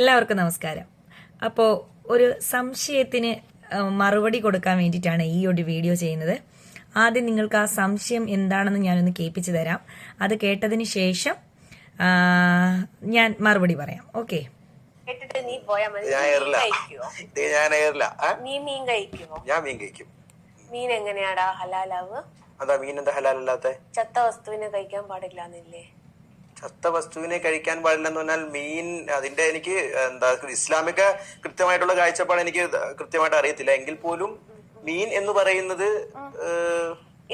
എല്ലാവർക്കും നമസ്കാരം. അപ്പോൾ ഒരു സംശയത്തിന് മറുപടി കൊടുക്കാൻ വേണ്ടിയിട്ടാണ് ഈ ഒരു വീഡിയോ ചെയ്യുന്നത്. ആദ്യം നിങ്ങൾക്ക് ആ സംശയം എന്താണെന്ന് ഞാനൊന്ന് കേൾപ്പിച്ചു തരാം. അത് കേട്ടതിന് ശേഷം ഞാൻ മറുപടി പറയാം. ഓക്കെ? മീൻ എങ്ങനെയാടാ ഹലാലാവ്? അതാ മീൻ എന്താ ഹലാലല്ലാത്ത? ചത്ത വസ്തുവിനെ കഴിക്കാൻ പാടില്ലാന്നില്ലേ? ചത്ത വസ്തുവിനെ കഴിക്കാൻ പാടില്ലെന്ന് പറഞ്ഞാൽ മീൻ അതിന്റെ എനിക്ക് എന്താ ഇസ്ലാമിക കൃത്യമായിട്ടുള്ള കാഴ്ചപ്പാട് എനിക്ക് കൃത്യമായിട്ട് അറിയത്തില്ല. എങ്കിൽ പോലും മീൻ എന്ന് പറയുന്നത്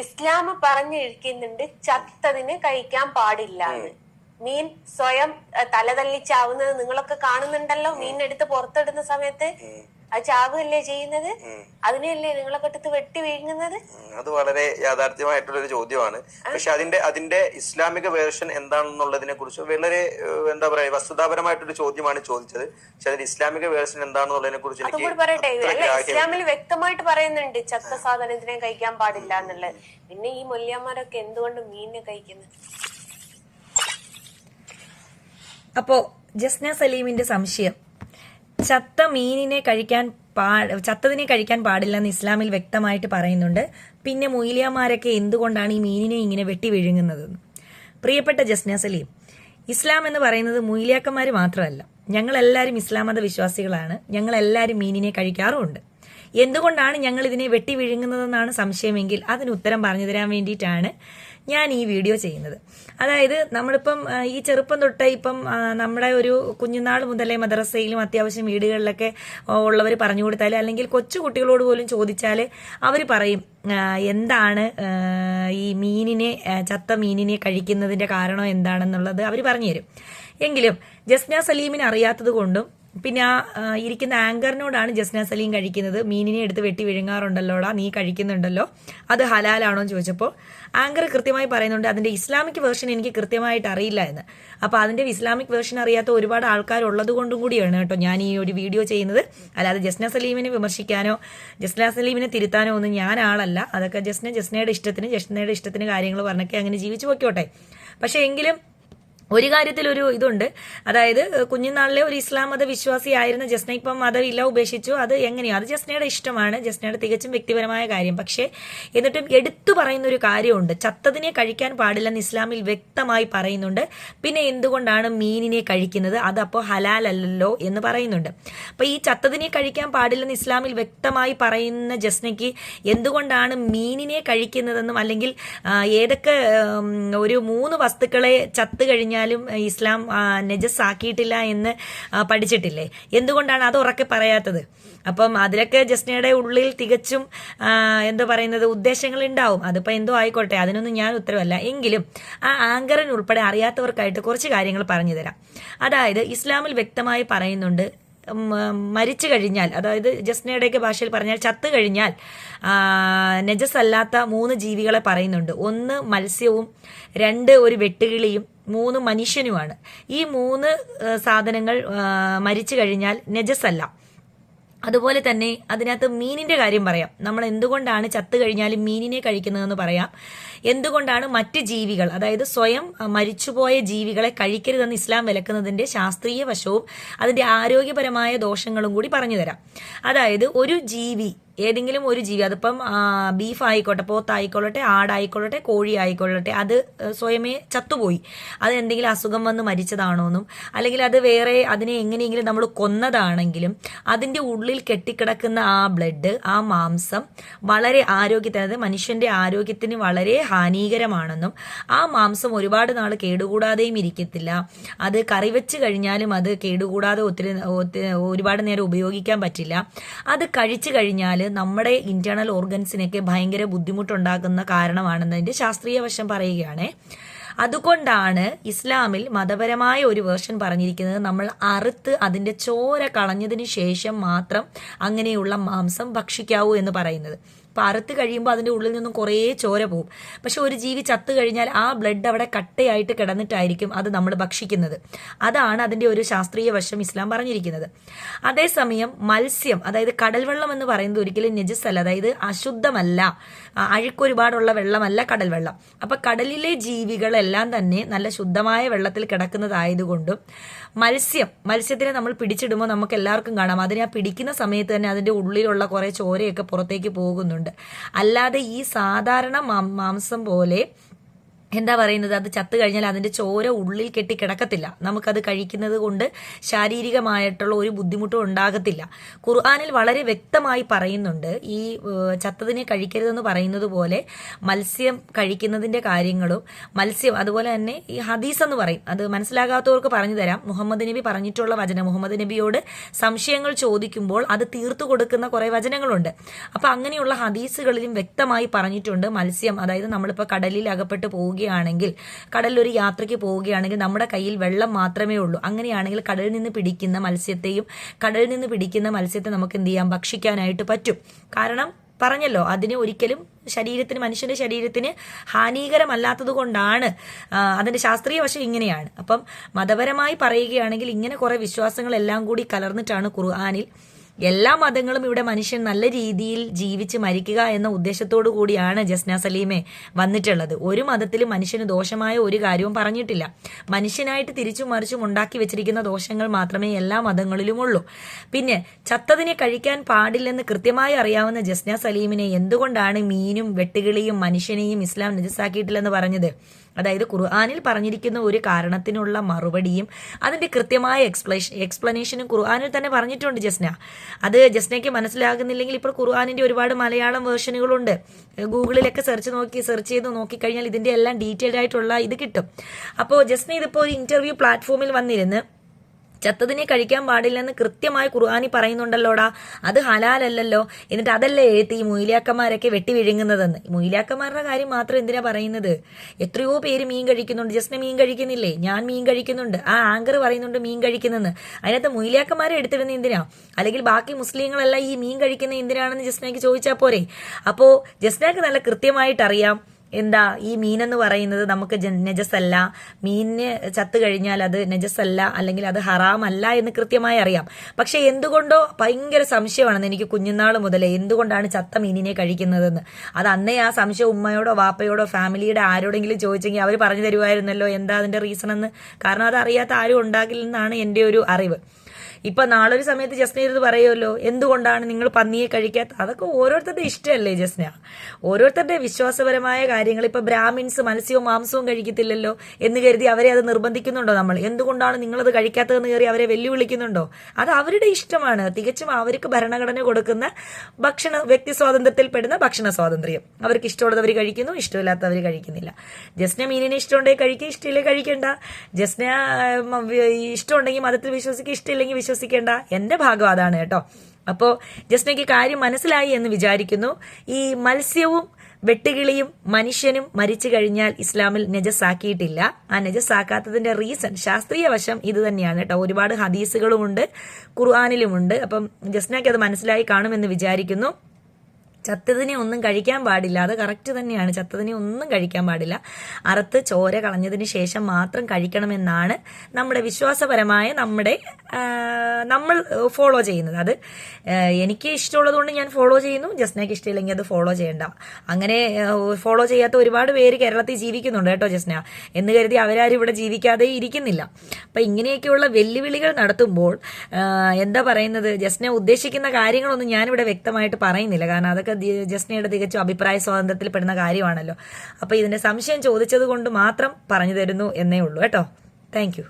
ഇസ്ലാം പറഞ്ഞിരിക്കുന്നുണ്ട് ചത്തതിന് കഴിക്കാൻ പാടില്ല. മീൻ സ്വയം തലതല്ലിച്ചാവുന്നത് നിങ്ങളൊക്കെ കാണുന്നുണ്ടല്ലോ. മീനെടുത്ത് പുറത്തെടുന്ന സമയത്ത് അത് ചാവുകയല്ലേ ചെയ്യുന്നത്? അതിനെയല്ലേ നിങ്ങളൊക്കെ എടുത്ത് വെട്ടി വീഴുന്നത്? അത് വളരെ യാഥാർത്ഥ്യമായിട്ടുള്ള ഒരു ചോദ്യമാണ്. പക്ഷെ അതിന്റെ ഇസ്ലാമിക വേർഷൻ എന്താണെന്നുള്ളതിനെ കുറിച്ച് വളരെ എന്താ പറയാ വസ്തുതാപരമായിട്ടൊരു ചോദ്യമാണ് ചോദിച്ചത്. പക്ഷെ അതിന്റെ ഇസ്ലാമിക വേർഷൻ എന്താണെന്നുള്ളതിനെ കുറിച്ച് എനിക്ക് പറയട്ടെ. ഇസ്ലാമിൽ വ്യക്തമായിട്ട് പറയുന്നുണ്ട് ചത്ത സാധനത്തിനെ കഴിക്കാൻ പാടില്ല എന്നുള്ളത്. പിന്നെ ഈ മൊല്യന്മാരൊക്കെ എന്തുകൊണ്ട് മീനിനെ കഴിക്കുന്നത്? അപ്പോ ജസ്ന സലീമിന്റെ സംശയം, ചത്തതിനെ കഴിക്കാൻ പാടില്ല എന്ന് ഇസ്ലാമിൽ വ്യക്തമായിട്ട് പറയുന്നുണ്ട്. പിന്നെ മൊയ്ലിയാമാരൊക്കെ എന്തുകൊണ്ടാണ് ഈ മീനിനെ ഇങ്ങനെ വെട്ടി വിഴുങ്ങുന്നതെന്ന്. പ്രിയപ്പെട്ട ജസ്ന സലീം, ഇസ്ലാം എന്ന് പറയുന്നത് മൊയ്ലിയാക്കന്മാർ മാത്രമല്ല, ഞങ്ങളെല്ലാവരും ഇസ്ലാം മത വിശ്വാസികളാണ്. ഞങ്ങളെല്ലാവരും മീനിനെ കഴിക്കാറുമുണ്ട്. എന്തുകൊണ്ടാണ് ഞങ്ങൾ ഇതിനെ വെട്ടി വിഴുങ്ങുന്നതെന്നാണ് സംശയമെങ്കിൽ അതിന് ഉത്തരം പറഞ്ഞു തരാൻ വേണ്ടിയിട്ടാണ് ഞാൻ ഈ വീഡിയോ ചെയ്യുന്നത്. അതായത് നമ്മളിപ്പം ഈ ചെറുപ്പം തൊട്ട് ഇപ്പം നമ്മുടെ ഒരു കുഞ്ഞുനാൾ മുതലേ മദ്രസയിലും അത്യാവശ്യം വീടുകളിലൊക്കെ ഉള്ളവർ പറഞ്ഞു കൊടുത്താൽ, അല്ലെങ്കിൽ കൊച്ചു കുട്ടികളോട് പോലും ചോദിച്ചാൽ അവർ പറയും എന്താണ് ഈ ചത്ത മീനിനെ കഴിക്കുന്നതിന്റെ കാരണം എന്താണെന്നുള്ളത് അവർ പറഞ്ഞു തരും. എങ്കിലും ജസ്ന സലീമിന് അറിയാത്തത് കൊണ്ടും പിന്നെ ആ ഇരിക്കുന്ന ആങ്കറിനോടാണ് ജസ്ന സലീം കഴിക്കുന്നത് മീനിനെ എടുത്ത് വെട്ടി വിഴുങ്ങാറുണ്ടല്ലോടാ, നീ കഴിക്കുന്നുണ്ടല്ലോ, അത് ഹലാലാണോ എന്ന് ചോദിച്ചപ്പോൾ ആങ്കർ കൃത്യമായി പറയുന്നുണ്ട് അതിന്റെ ഇസ്ലാമിക് വേർഷൻ എനിക്ക് കൃത്യമായിട്ട് അറിയില്ല എന്ന്. അപ്പോൾ അതിന്റെ ഇസ്ലാമിക് വേർഷൻ അറിയാത്ത ഒരുപാട് ആൾക്കാരുള്ളത് കൊണ്ടും കൂടിയാണ് കേട്ടോ ഞാൻ ഈ ഒരു വീഡിയോ ചെയ്യുന്നത്. അല്ലാതെ ജസ്ന സലീമിനെ വിമർശിക്കാനോ ജസ്ന സലീമിനെ തിരുത്താനോ ഒന്നും ഞാൻ ആളല്ല. അതൊക്കെ ജസ്നയുടെ ഇഷ്ടത്തിന് കാര്യങ്ങൾ പറഞ്ഞൊക്കെ അങ്ങനെ ജീവിച്ചു പൊയ്ക്കോട്ടെ. പക്ഷെ എങ്കിലും ഒരു കാര്യത്തിൽ ഒരു ഇതുണ്ട്. അതായത് കുഞ്ഞുനാളിലെ ഒരു ഇസ്ലാം മത വിശ്വാസിയായിരുന്ന ജസ്ന ഇപ്പം മതമില്ല, ഉപേക്ഷിച്ചു. അത് എങ്ങനെയോ അത് ജസ്നയുടെ ഇഷ്ടമാണ്, ജസ്നയുടെ തികച്ചും വ്യക്തിപരമായ കാര്യം. പക്ഷേ എന്നിട്ടും എടുത്തു പറയുന്ന ഒരു കാര്യമുണ്ട്, ചത്തതിനെ കഴിക്കാൻ പാടില്ലെന്ന് ഇസ്ലാമിൽ വ്യക്തമായി പറയുന്നുണ്ട്. പിന്നെ എന്തുകൊണ്ടാണ് മീനിനെ കഴിക്കുന്നത്, അതപ്പോൾ ഹലാലല്ലോ എന്ന് പറയുന്നുണ്ട്. അപ്പൊ ഈ ചത്തതിനെ കഴിക്കാൻ പാടില്ലെന്ന് ഇസ്ലാമിൽ വ്യക്തമായി പറയുന്ന ജസ്നയ്ക്ക് എന്തുകൊണ്ടാണ് മീനിനെ കഴിക്കുന്നതെന്നും, അല്ലെങ്കിൽ ഏതൊക്കെ ഒരു 3 വസ്തുക്കളെ ചത്തു കഴിഞ്ഞാൽ ഇസ്ലാം നജസ് ആക്കിയിട്ടില്ല എന്ന് പഠിച്ചിട്ടില്ലേ? എന്തുകൊണ്ടാണ് അത് ഉറക്കെ പറയാത്തത്? അപ്പം അതിലൊക്കെ ജസ്നയുടെ ഉള്ളിൽ തികച്ചും എന്താ പറയുന്നത് ഉദ്ദേശങ്ങൾ ഉണ്ടാവും. അതിപ്പോൾ എന്തോ ആയിക്കോട്ടെ, അതിനൊന്നും ഞാൻ ഉത്തരവല്ല. എങ്കിലും ആ ആങ്കറിന് ഉൾപ്പെടെ അറിയാത്തവർക്കായിട്ട് കുറച്ച് കാര്യങ്ങൾ പറഞ്ഞു തരാം. അതായത് ഇസ്ലാമിൽ വ്യക്തമായി പറയുന്നുണ്ട് മരിച്ചു കഴിഞ്ഞാൽ, അതായത് ജസ്നയുടെയൊക്കെ ഭാഷയിൽ പറഞ്ഞാൽ ചത്തു കഴിഞ്ഞാൽ നജസ് അല്ലാത്ത 3 ജീവികളെ പറയുന്നുണ്ട്. 1 മത്സ്യവും, 2 ഒരു വെട്ടുകിളിയും, 3 മനുഷ്യനുമാണ്. ഈ 3 സാധനങ്ങൾ മരിച്ചു കഴിഞ്ഞാൽ നജസ് അല്ല. അതുപോലെ തന്നെ അതിനകത്ത് മീനിന്റെ കാര്യം പറയാം. നമ്മൾ എന്തുകൊണ്ടാണ് ചത്തു കഴിഞ്ഞാലും മീനിനെ കഴിക്കുന്നതെന്ന് പറയാം. എന്തുകൊണ്ടാണ് മറ്റ് ജീവികൾ, അതായത് സ്വയം മരിച്ചുപോയ ജീവികളെ കഴിക്കരുതെന്ന് ഇസ്ലാം വിലക്കുന്നതിന്റെ ശാസ്ത്രീയ വശവും അതിന്റെ ആരോഗ്യപരമായ ദോഷങ്ങളും കൂടി പറഞ്ഞു തരാം. അതായത് ഒരു ജീവി, ഏതെങ്കിലും ഒരു ജീവി, അതിപ്പം ബീഫ് ആയിക്കോട്ടെ, പോത്തായിക്കൊള്ളട്ടെ, ആടായിക്കൊള്ളട്ടെ, കോഴി ആയിക്കൊള്ളട്ടെ, അത് സ്വയമേ ചത്തുപോയി, അത് എന്തെങ്കിലും അസുഖം വന്ന് മരിച്ചതാണോന്നും, അല്ലെങ്കിൽ അത് വേറെ അതിനെ എങ്ങനെയെങ്കിലും നമ്മൾ കൊന്നതാണെങ്കിലും അതിന്റെ ഉള്ളിൽ കെട്ടിക്കിടക്കുന്ന ആ ബ്ലഡ്, ആ മാംസം വളരെ അതായത് മനുഷ്യന്റെ ആരോഗ്യത്തിന് വളരെ ഹാനികരമാണെന്നും, ആ മാംസം ഒരുപാട് നാൾ കേടുകൂടാതെയും ഇരിക്കത്തില്ല, അത് കറി വെച്ച് കഴിഞ്ഞാലും അത് കേടുകൂടാതെ ഒരുപാട് നേരം ഉപയോഗിക്കാൻ പറ്റില്ല, അത് കഴിച്ചു കഴിഞ്ഞാൽ നമ്മുടെ ഇന്റേണൽ ഓർഗൻസിനൊക്കെ ഭയങ്കര ബുദ്ധിമുട്ടുണ്ടാക്കുന്ന കാരണമാണെന്നതിന്റെ ശാസ്ത്രീയ വശം പറയുകയാണ്. അതുകൊണ്ടാണ് ഇസ്ലാമിൽ മതപരമായ ഒരു വേർഷൻ പറഞ്ഞിരിക്കുന്നത് നമ്മൾ അറുത്ത് അതിന്റെ ചോര കളഞ്ഞതിന് ശേഷം മാത്രം അങ്ങനെയുള്ള മാംസം ഭക്ഷിക്കാവൂ എന്ന് പറയുന്നത്. അപ്പോൾ അറുത്ത് കഴിയുമ്പോൾ അതിൻ്റെ ഉള്ളിൽ നിന്നും കുറേ ചോര പോകും. പക്ഷെ ഒരു ജീവി ചത്തു കഴിഞ്ഞാൽ ആ ബ്ലഡ് അവിടെ കട്ടയായിട്ട് കിടന്നിട്ടായിരിക്കും അത് നമ്മൾ ഭക്ഷിക്കുന്നത്. അതാണ് അതിൻ്റെ ഒരു ശാസ്ത്രീയ വശം ഇസ്ലാം പറഞ്ഞിരിക്കുന്നത്. അതേസമയം മത്സ്യം, അതായത് കടൽ വെള്ളം എന്ന് പറയുന്നത് ഒരിക്കലും നജസ് അല്ല, അതായത് അശുദ്ധമല്ല, അഴുക്കൊരുപാടുള്ള വെള്ളമല്ല കടൽ വെള്ളം. അപ്പം കടലിലെ ജീവികളെല്ലാം തന്നെ നല്ല ശുദ്ധമായ വെള്ളത്തിൽ കിടക്കുന്നതായതുകൊണ്ടും മത്സ്യത്തിനെ നമ്മൾ പിടിച്ചിടുമ്പോൾ നമുക്ക് എല്ലാവർക്കും കാണാം, അതിനെ പിടിക്കുന്ന സമയത്ത് തന്നെ അതിൻ്റെ ഉള്ളിലുള്ള കുറേ ചോരയൊക്കെ പുറത്തേക്ക് പോകുന്നുണ്ട്. അല്ലാതെ ഈ സാധാരണ മാംസം പോലെ എന്താ പറയുന്നത്, അത് ചത്തു കഴിഞ്ഞാൽ അതിൻ്റെ ചോര ഉള്ളിൽ കെട്ടി കിടക്കത്തില്ല. നമുക്കത് കഴിക്കുന്നത് കൊണ്ട് ശാരീരികമായിട്ടുള്ള ഒരു ബുദ്ധിമുട്ടും ഉണ്ടാകത്തില്ല. ഖുർആനിൽ വളരെ വ്യക്തമായി പറയുന്നുണ്ട്, ഈ ചത്തതിനെ കഴിക്കരുതെന്ന് പറയുന്നത് പോലെ മത്സ്യം കഴിക്കുന്നതിൻ്റെ കാര്യങ്ങളും അതുപോലെ തന്നെ ഈ ഹദീസ് എന്ന് പറയും, അത് മനസ്സിലാകാത്തവർക്ക് പറഞ്ഞു തരാം. മുഹമ്മദ് നബി പറഞ്ഞിട്ടുള്ള വചനം, മുഹമ്മദ് നബിയോട് സംശയങ്ങൾ ചോദിക്കുമ്പോൾ അത് തീർത്തു കൊടുക്കുന്ന കുറേ വചനങ്ങളുണ്ട്. അപ്പം അങ്ങനെയുള്ള ഹദീസുകളിലും വ്യക്തമായി പറഞ്ഞിട്ടുണ്ട്, മത്സ്യം, അതായത് നമ്മളിപ്പോൾ കടലിൽ അകപ്പെട്ട് പോവുകയാണെങ്കിൽ, കടലിലൊരു യാത്രയ്ക്ക് പോവുകയാണെങ്കിൽ നമ്മുടെ കയ്യിൽ വെള്ളം മാത്രമേ ഉള്ളൂ. അങ്ങനെയാണെങ്കിൽ കടലിൽ നിന്ന് പിടിക്കുന്ന മത്സ്യത്തെ നമുക്ക് എന്ത് ചെയ്യാം, ഭക്ഷിക്കാനായിട്ട് പറ്റും. കാരണം പറഞ്ഞല്ലോ, അതിന് ഒരിക്കലും മനുഷ്യന്റെ ശരീരത്തിന് ഹാനികരമല്ലാത്തത് കൊണ്ടാണ്. അതിന്റെ ശാസ്ത്രീയ വശം ഇങ്ങനെയാണ്. അപ്പം മതപരമായി പറയുകയാണെങ്കിൽ ഇങ്ങനെ കുറെ വിശ്വാസങ്ങളെല്ലാം കൂടി കലർന്നിട്ടാണ് ഖുർആനിൽ എല്ലാ മതങ്ങളും ഇവിടെ മനുഷ്യൻ നല്ല രീതിയിൽ ജീവിച്ച് മരിക്കുക എന്ന ഉദ്ദേശത്തോടു കൂടിയാണ് ജസ്ന സലീമെ വന്നിട്ടുള്ളത്. ഒരു മതത്തിലും മനുഷ്യന് ദോഷമായ ഒരു കാര്യവും പറഞ്ഞിട്ടില്ല. മനുഷ്യനായിട്ട് തിരിച്ചും മറിച്ചും ഉണ്ടാക്കി വെച്ചിരിക്കുന്ന ദോഷങ്ങൾ മാത്രമേ എല്ലാ മതങ്ങളിലും ഉള്ളൂ. പിന്നെ ചത്തതിനെ കഴിക്കാൻ പാടില്ലെന്ന് കൃത്യമായി അറിയാവുന്ന ജസ്ന സലീമിനെ എന്തുകൊണ്ടാണ് മീനും വെട്ടുകിളിയും മനുഷ്യനെയും ഇസ്ലാം നജസാക്കിയിട്ടില്ലെന്ന് പറഞ്ഞത്? അതായത് ഖുർആനിൽ പറഞ്ഞിരിക്കുന്ന ഒരു കാരണത്തിനുള്ള മറുപടിയും അതിന്റെ കൃത്യമായ എക്സ്പ്ലനേഷനും ഖുർആനിൽ തന്നെ പറഞ്ഞിട്ടുണ്ട് ജസ്ന. അത് ജസ്നയ്ക്ക് മനസ്സിലാകുന്നില്ലെങ്കിൽ ഇപ്പോൾ ഖുർആനിന്റെ ഒരുപാട് മലയാളം വേർഷനുകളുണ്ട്. ഗൂഗിളിലൊക്കെ സെർച്ച് ചെയ്ത് നോക്കിക്കഴിഞ്ഞാൽ ഇതിന്റെ എല്ലാം ഡീറ്റെയിൽഡ് ആയിട്ടുള്ള ഇത് കിട്ടും. അപ്പോൾ ജസ്ന ഇതിപ്പോൾ ഒരു ഇന്റർവ്യൂ പ്ലാറ്റ്ഫോമിൽ വന്നിരുന്ന് ചത്തതിനെ കഴിക്കാൻ പാടില്ലെന്ന് കൃത്യമായി ഖുർആനി പറയുന്നുണ്ടല്ലോടാ, അത് ഹലാലല്ലല്ലോ, എന്നിട്ട് അതല്ലേ എഴുത്തി ഈ മൊയ്ലിയാക്കന്മാരൊക്കെ വെട്ടി വിഴുങ്ങുന്നതെന്ന്. മൊയ്ലിയാക്കന്മാരുടെ കാര്യം മാത്രം എന്തിനാ പറയുന്നത്? എത്രയോ പേര് മീൻ കഴിക്കുന്നുണ്ട്. ജസ്ന മീൻ കഴിക്കുന്നില്ലേ? ഞാൻ മീൻ കഴിക്കുന്നുണ്ട്. ആ ആങ്കർ പറയുന്നുണ്ട് മീൻ കഴിക്കുന്നെന്ന്. അതിനകത്ത് മൊയ്ലിയാക്കന്മാരെ എടുത്തിരുന്ന എന്തിനാ? അല്ലെങ്കിൽ ബാക്കി മുസ്ലിങ്ങളെല്ലാം ഈ മീൻ കഴിക്കുന്ന എന്തിനാണെന്ന് ജസ്നയ്ക്ക് ചോദിച്ചാൽ പോരെ? അപ്പോൾ ജസ്നയ്ക്ക് നല്ല കൃത്യമായിട്ട് അറിയാം എന്താ ഈ മീനെന്ന് പറയുന്നത് നമുക്ക് നജസല്ല, മീനിന് ചത്തു കഴിഞ്ഞാൽ അത് നജസല്ല, അല്ലെങ്കിൽ അത് ഹറാമല്ല എന്ന് കൃത്യമായി അറിയാം. പക്ഷെ എന്തുകൊണ്ടോ ഭയങ്കര സംശയമാണെന്ന് എനിക്ക് കുഞ്ഞുനാൾ മുതലേ, എന്തുകൊണ്ടാണ് ചത്ത മീനിനെ കഴിക്കുന്നതെന്ന്. അത് അന്നേ ആ സംശയം ഉമ്മയോടോ വാപ്പയോടോ ഫാമിലിയുടെ ആരോടെങ്കിലും ചോദിച്ചെങ്കിൽ അവർ പറഞ്ഞു തരുമായിരുന്നല്ലോ എന്താ അതിന്റെ റീസൺ എന്ന്. കാരണം അത് അറിയാത്ത ആരും ഉണ്ടാകില്ലെന്നാണ് എൻ്റെ ഒരു അറിവ്. ഇപ്പൊ നാളൊരു സമയത്ത് ജസ്ന ഇത് പറയുമല്ലോ, എന്തുകൊണ്ടാണ് നിങ്ങൾ പന്നിയെ കഴിക്കാത്ത? അതൊക്കെ ഓരോരുത്തരുടെ ഇഷ്ടമല്ലേ ജസ്ന, ഓരോരുത്തരുടെ വിശ്വാസപരമായ കാര്യങ്ങൾ. ഇപ്പൊ ബ്രാഹ്മിൻസ് മത്സ്യവും മാംസവും കഴിക്കത്തില്ലല്ലോ എന്ന് കരുതി അവരെ അത് നിർബന്ധിക്കുന്നുണ്ടോ നമ്മൾ? എന്തുകൊണ്ടാണ് നിങ്ങളത് കഴിക്കാത്തതെന്ന് കയറി അവരെ വെല്ലുവിളിക്കുന്നുണ്ടോ? അത് അവരുടെ ഇഷ്ടമാണ്. തികച്ചും അവർക്ക് ഭരണഘടന കൊടുക്കുന്ന വ്യക്തി സ്വാതന്ത്ര്യത്തിൽപ്പെടുന്ന ഭക്ഷണ സ്വാതന്ത്ര്യം. അവർക്ക് ഇഷ്ടമുള്ളത് അവർ കഴിക്കുന്നു, ഇഷ്ടമില്ലാത്തവർ കഴിക്കുന്നില്ല. ജസ്ന മീനിനെ ഇഷ്ടമുണ്ടെങ്കിൽ കഴിക്കുക, ഇഷ്ടമില്ലേ കഴിക്കണ്ട. ജസ്ന ഇഷ്ടമുണ്ടെങ്കിൽ മതത്തിൽ വിശ്വസിക്കുക, ഇഷ്ടമില്ലെങ്കിൽ വിശ്വസിക്കേണ്ട. എന്റെ ഭാഗം അതാണ് കേട്ടോ. അപ്പോൾ ജസ്നയ്ക്ക് കാര്യം മനസ്സിലായി എന്ന് വിചാരിക്കുന്നു. ഈ മത്സ്യവും വെട്ടുകിളിയും മനുഷ്യനും മരിച്ചു കഴിഞ്ഞാൽ ഇസ്ലാമിൽ നജസാക്കിയിട്ടില്ല. ആ നജസാക്കാത്തതിന്റെ റീസൺ, ശാസ്ത്രീയ വശം ഇത് തന്നെയാണ് കേട്ടോ. ഒരുപാട് ഹദീസുകളുമുണ്ട്, ഖുർആനിലുമുണ്ട്. അപ്പം ജസ്നയ്ക്ക് അത് മനസ്സിലായി കാണുമെന്ന് വിചാരിക്കുന്നു. ചത്തതിനെ ഒന്നും കഴിക്കാൻ പാടില്ല, അത് കറക്റ്റ് തന്നെയാണ്. ചത്തതിനെ ഒന്നും കഴിക്കാൻ പാടില്ല. അറുത്ത് ചോര കളഞ്ഞതിന് ശേഷം മാത്രം കഴിക്കണമെന്നാണ് നമ്മുടെ വിശ്വാസപരമായ നമ്മൾ ഫോളോ ചെയ്യുന്നത്. അത് എനിക്ക് ഇഷ്ടമുള്ളത് കൊണ്ട് ഞാൻ ഫോളോ ചെയ്യുന്നു. ജസ്നയ്ക്ക് ഇഷ്ടമില്ലെങ്കിൽ അത് ഫോളോ ചെയ്യണ്ട. അങ്ങനെ ഫോളോ ചെയ്യാത്ത ഒരുപാട് പേര് കേരളത്തിൽ ജീവിക്കുന്നുണ്ട് കേട്ടോ ജസ്ന. എന്ന് കരുതി അവരാരും ഇവിടെ ജീവിക്കാതെ ഇരിക്കുന്നില്ല. അപ്പം ഇങ്ങനെയൊക്കെയുള്ള വെല്ലുവിളികൾ നടത്തുമ്പോൾ എന്താ പറയുന്നത്, ജസ്ന ഉദ്ദേശിക്കുന്ന കാര്യങ്ങളൊന്നും ഞാനിവിടെ വ്യക്തമായിട്ട് പറയുന്നില്ല. കാരണം അതൊക്കെ ജസ്നയുടെ തികച്ചും അഭിപ്രായ സ്വാതന്ത്ര്യത്തിൽ പെടുന്ന കാര്യമാണല്ലോ. അപ്പൊ ഇതിന്റെ സംശയം ചോദിച്ചത് കൊണ്ട് മാത്രം പറഞ്ഞു തരുന്നു എന്നേ ഉള്ളൂ കേട്ടോ. Thank you.